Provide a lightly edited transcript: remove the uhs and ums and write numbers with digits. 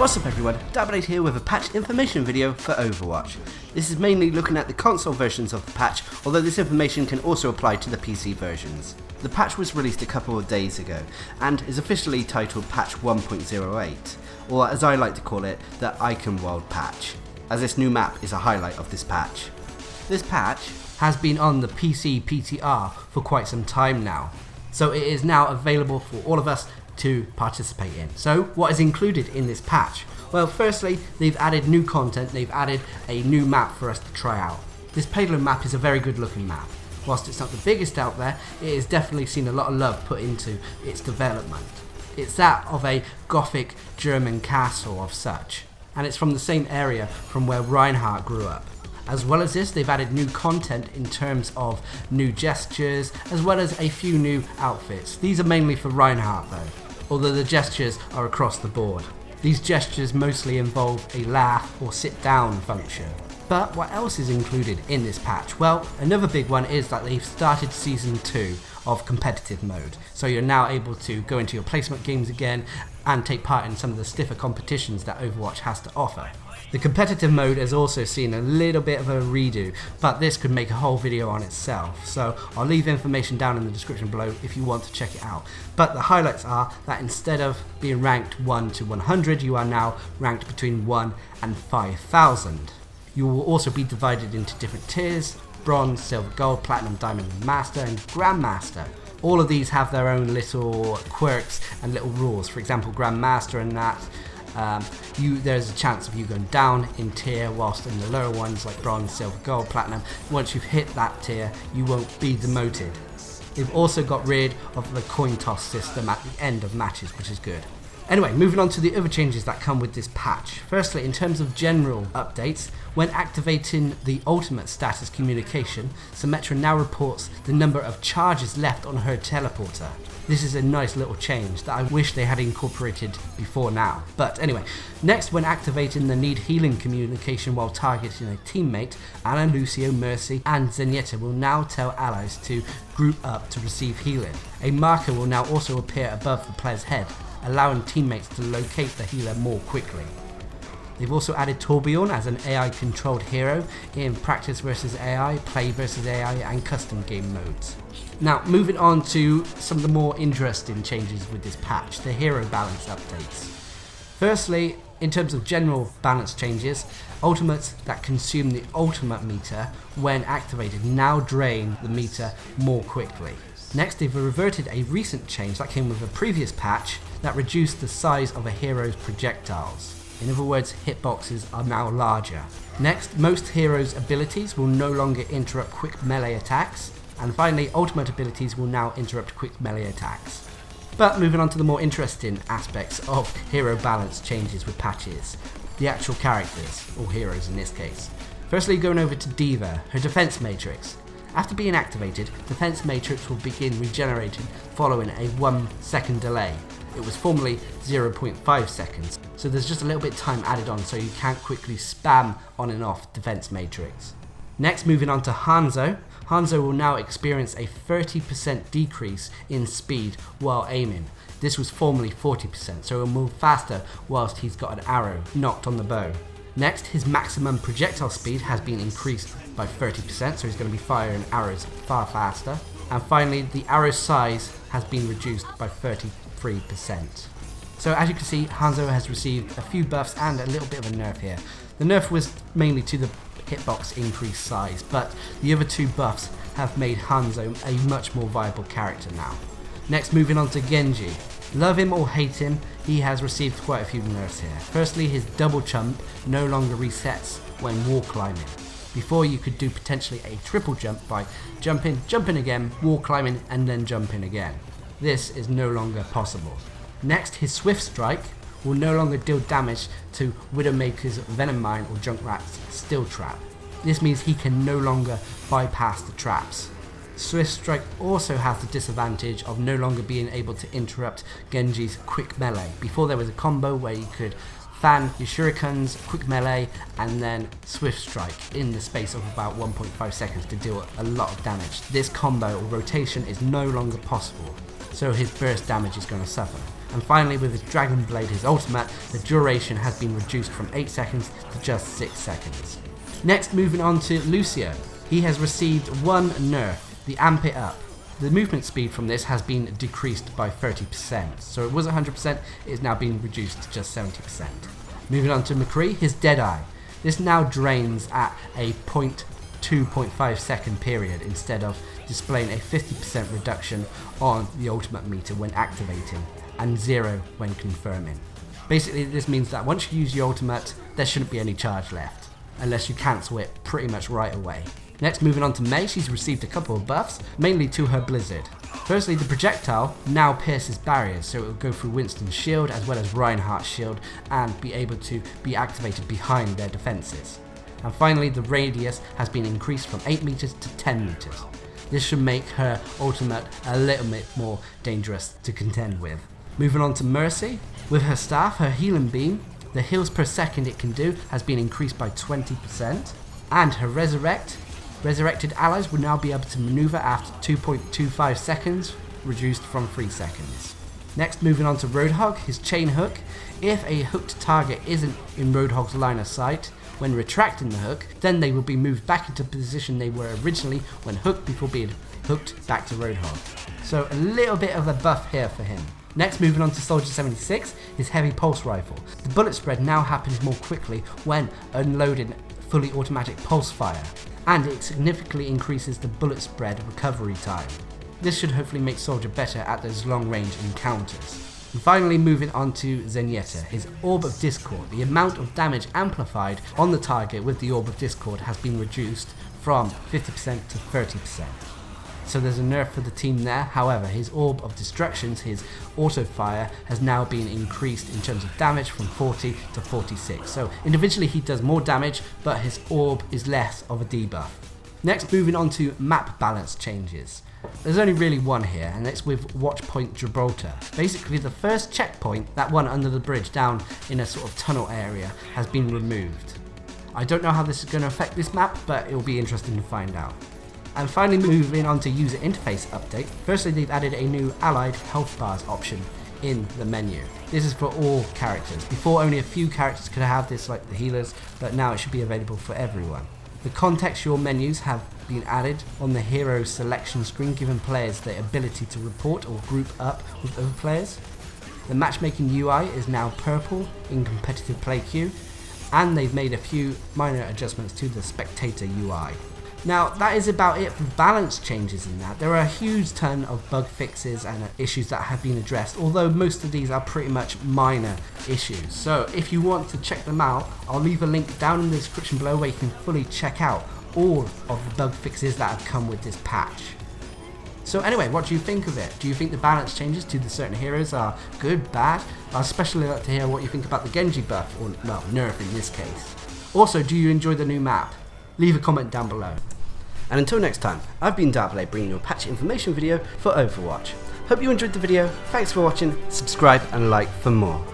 What's up everyone, Darcblade here with a patch information video for Overwatch. This is mainly looking at the console versions of the patch, although this information can also apply to the PC versions. The patch was released a couple of days ago, and is officially titled patch 1.08, or as I like to call it, the Eichenwalde patch, as this new map is a highlight of this patch. This patch has been on the PC PTR for quite some time now, so it is now available for all of us to participate in. So what is included in this patch? Well, firstly, they've added new content, they've added a new map for us to try out. This payload map is a very good looking map. Whilst it's not the biggest out there, it has definitely seen a lot of love put into its development. It's that of a Gothic German castle of such, and it's from the same area from where Reinhardt grew up. As well as this, they've added new content in terms of new gestures, as well as a few new outfits. These are mainly for Reinhardt though, although the gestures are across the board. These gestures mostly involve a laugh or sit down function. But what else is included in this patch? Well, another big one is that they've started Season 2 of competitive mode. So you're now able to go into your placement games again and take part in some of the stiffer competitions that Overwatch has to offer. The competitive mode has also seen a little bit of a redo, but this could make a whole video on itself, so I'll leave information down in the description below if you want to check it out. But the highlights are that instead of being ranked 1 to 100, you are now ranked between 1 and 5,000. You will also be divided into different tiers: bronze, silver, gold, platinum, diamond, master and grandmaster. All of these have their own little quirks and little rules. For example, grandmaster and that, there's a chance of you going down in tier, whilst in the lower ones like bronze, silver, gold, platinum, once you've hit that tier you won't be demoted. They've also got rid of the coin toss system at the end of matches, which is good. Anyway, moving on to the other changes that come with this patch. Firstly, in terms of general updates, when activating the ultimate status communication, Zenyatta now reports the number of charges left on her teleporter. This is a nice little change that I wish they had incorporated before now. But anyway, next, when activating the need healing communication while targeting a teammate, Ana, Lucio, Mercy and Zenyatta will now tell allies to group up to receive healing. A marker will now also appear above the player's head, allowing teammates to locate the healer more quickly. They've also added Torbjorn as an AI controlled hero in practice versus AI, play versus AI and custom game modes. Now moving on to some of the more interesting changes with this patch, the hero balance updates. Firstly, in terms of general balance changes, ultimates that consume the ultimate meter when activated now drain the meter more quickly. Next, they've reverted a recent change that came with a previous patch that reduced the size of a hero's projectiles. In other words, hitboxes are now larger. Next, most heroes' abilities will no longer interrupt quick melee attacks. And finally, ultimate abilities will now interrupt quick melee attacks. But moving on to the more interesting aspects of hero balance changes with patches. The actual characters, or heroes in this case. Firstly, going over to d.va, her defense matrix. After being activated, defense matrix will begin regenerating following a 1 second delay. It was formerly 0.5 seconds, so there's just a little bit of time added on so you can't quickly spam on and off defense matrix. Next, moving on to Hanzo. Hanzo will now experience a 30% decrease in speed while aiming. This was formerly 40%, so he'll move faster whilst he's got an arrow knocked on the bow. Next, his maximum projectile speed has been increased by 30%, so he's going to be firing arrows far faster. And finally, the arrow size has been reduced by 33%. So as you can see, Hanzo has received a few buffs and a little bit of a nerf here. The nerf was mainly to the hitbox increased size, but the other two buffs have made Hanzo a much more viable character now. Next, moving on to Genji. Love him or hate him, he has received quite a few nerfs here. Firstly, his double jump no longer resets when wall climbing. Before, you could do potentially a triple jump by jumping again, wall climbing and then jumping again. This is no longer possible. Next, his swift strike will no longer deal damage to Widowmaker's Venom Mine or Junkrat's Steel Trap. This means he can no longer bypass the traps. Swift Strike also has the disadvantage of no longer being able to interrupt Genji's quick melee. Before, there was a combo where you could fan your shurikens, quick melee and then Swift Strike in the space of about 1.5 seconds to deal a lot of damage. This combo or rotation is no longer possible, so his burst damage is going to suffer. And finally, with his Dragon Blade, his ultimate, the duration has been reduced from 8 seconds to just 6 seconds. Next, moving on to Lucio. He has received one nerf, the Amp It Up. The movement speed from this has been decreased by 30%, so it was 100%, it is now being reduced to just 70%. Moving on to McCree, his Deadeye. This now drains at a 2.5 second period instead of displaying a 50% reduction on the ultimate meter when activating and 0 when confirming. Basically, this means that once you use your ultimate, there shouldn't be any charge left, unless you cancel it pretty much right away. Next, moving on to Mei, she's received a couple of buffs, mainly to her Blizzard. Firstly, the projectile now pierces barriers, so it will go through Winston's shield as well as Reinhardt's shield and be able to be activated behind their defences. And finally, the radius has been increased from 8 meters to 10 meters. This should make her ultimate a little bit more dangerous to contend with. Moving on to Mercy, with her staff, her healing beam, the heals per second it can do has been increased by 20%, and her resurrected allies will now be able to maneuver after 2.25 seconds, reduced from 3 seconds. Next, moving on to Roadhog, his chain hook. If a hooked target isn't in Roadhog's line of sight when retracting the hook, then they will be moved back into the position they were originally when hooked before being hooked back to Roadhog. So a little bit of a buff here for him. Next, moving on to Soldier 76, his heavy pulse rifle. The bullet spread now happens more quickly when unloading fully automatic pulse fire, and it significantly increases the bullet spread recovery time. This should hopefully make Soldier better at those long range encounters. And finally, moving on to Zenyatta, his Orb of Discord. The amount of damage amplified on the target with the Orb of Discord has been reduced from 50% to 30%. So there's a nerf for the team there. However, his Orb of Destructions, his auto fire, has now been increased in terms of damage from 40 to 46. So individually he does more damage, but his orb is less of a debuff. Next, moving on to map balance changes. There's only really one here, and it's with Watchpoint Gibraltar. Basically, the first checkpoint, that one under the bridge down in a sort of tunnel area, has been removed. I don't know how this is going to affect this map, but it will be interesting to find out. And finally, moving on to user interface update. Firstly, they've added a new allied health bars option in the menu. This is for all characters. Before, only a few characters could have this, like the healers, but now it should be available for everyone. The contextual menus have been added on the hero selection screen, giving players the ability to report or group up with other players. The matchmaking UI is now purple in competitive play queue, and they've made a few minor adjustments to the spectator UI. Now, that is about it for balance changes in that. There are a huge ton of bug fixes and issues that have been addressed, although most of these are pretty much minor issues. So if you want to check them out, I'll leave a link down in the description below where you can fully check out all of the bug fixes that have come with this patch. So anyway, what do you think of it? Do you think the balance changes to the certain heroes are good, bad? I'd especially like to hear what you think about the Genji buff, or well, nerf in this case. Also, do you enjoy the new map? Leave a comment down below. And until next time, I've been Darcblade bringing you a patch information video for Overwatch. Hope you enjoyed the video, thanks for watching, subscribe and like for more.